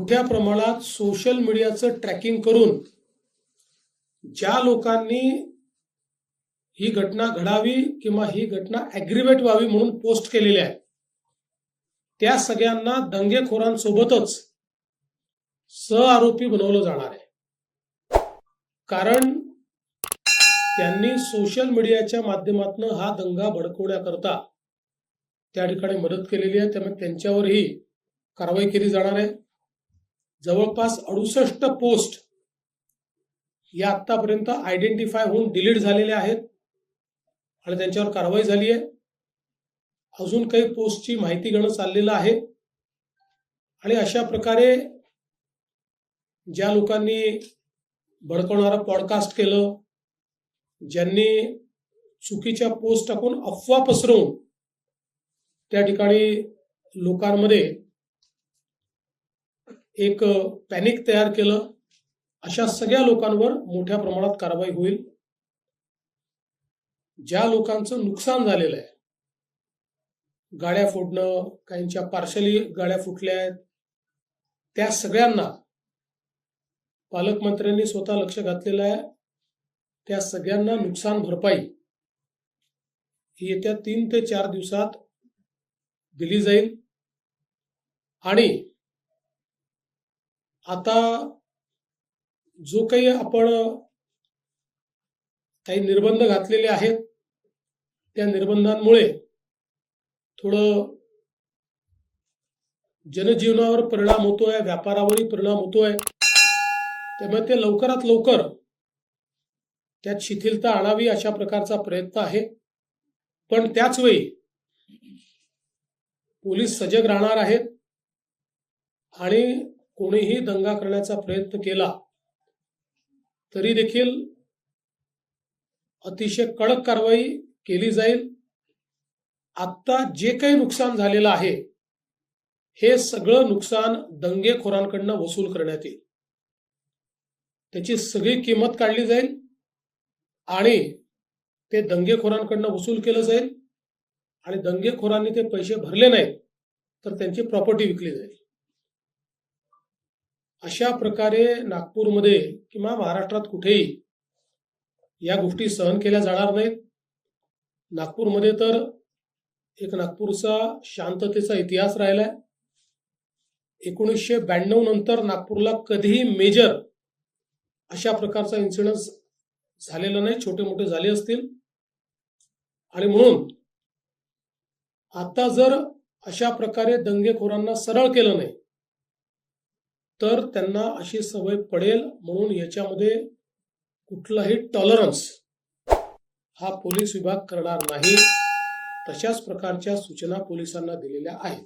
मोठ्या प्रमाणात सोशल मीडियाचं ट्रॅकिंग करून ज्या लोकांनी ही घटना घडावी किंवा ही घटना ॲग्रिवेट व्हावी म्हणून पोस्ट केलेली आहे त्या सगळ्यांना दंगेखोरांसोबतच सहआरोपी बनवलं जाणार आहे। कारण त्यांनी सोशल मीडियाच्या माध्यमातून हा दंगा भडकवण्याकरता त्या ठिकाणी मदत केलेली आहे, त्यामुळे त्यांच्यावरही कारवाई केली जाणार आहे। जवळपास 68 पोस्ट या आतापर्यंत आयडेंटिफाय होऊन डिलीट झालेल्या आहेत आणि त्यांच्यावर कारवाई झाली आहे। अजून काही पोस्टची माहिती घेणं चाललेलं आहे आणि अशा प्रकारे ज्या लोकांनी भडकवणारं पॉडकास्ट केलं, ज्यांनी चुकीच्या पोस्ट टाकून अफवा पसरवून त्या ठिकाणी लोकांमध्ये एक पॅनिक तयार केलं, अशा सगळ्या लोकांवर मोठ्या प्रमाणात कारवाई होईल। ज्या लोकांचं नुकसान झालेलं आहे, गाड्या फोडणं, काहींच्या पार्शली गाड्या फुटल्या आहेत, त्या सगळ्यांना पालकमंत्र्यांनी स्वतः लक्ष घातलेलं आहे। त्या सगळ्यांना नुकसान भरपाई ही येत्या 3 ते 4 दिवसात दिली जाईल। आणि आता जो काही आपण काही निर्बंध घातलेले आहेत त्या निर्बंधांमुळे थोडं जनजीवनावर परिणाम होतोय, व्यापारावरही परिणाम होतोय, त्यामुळे ते लवकरात लवकर त्यात शिथिलता आणावी अशा प्रकारचा प्रयत्न आहे। पण त्याच वेळी पोलीस सजग राहणार आहेत आणि कोणीही दंगा करण्याचा प्रयत्न केला तरी देखील अतिशय कडक कारवाई केली जाईल। आता जे काही नुकसान झालेलं आहे हे सगळं नुकसान दंगेखोरांकडनं वसूल करण्यात येईल, त्याची सगळी किंमत काढली जाईल आणि ते दंगेखोरांकडनं वसूल केलं जाईल आणि दंगेखोरांनी ते पैसे भरले नाहीत तर त्यांची प्रॉपर्टी विकली जाईल। अशा प्रकारे नागपूरमध्ये किंवा महाराष्ट्रात कुठेही या गोष्टी सहन केल्या जाणार नाहीत। नागपूरमध्ये तर एक नागपूरचा शांततेचा इतिहास राहिलाय। 1992 नंतर नागपूरला कधीही मेजर अशा प्रकारचा इन्सिडेंट झालेला नाही, छोटे मोठे झाले असतील। आणि म्हणून आता जर अशा प्रकारे दंगेखोरांना सरळ केलं नाही तर त्यांना अशी सवय पडेल, म्हणून याच्यामध्ये कुठलाही टॉलरन्स हा पोलीस विभाग करणार नाही, तशाच प्रकारच्या सूचना पोलिसांना दिलेल्या आहेत।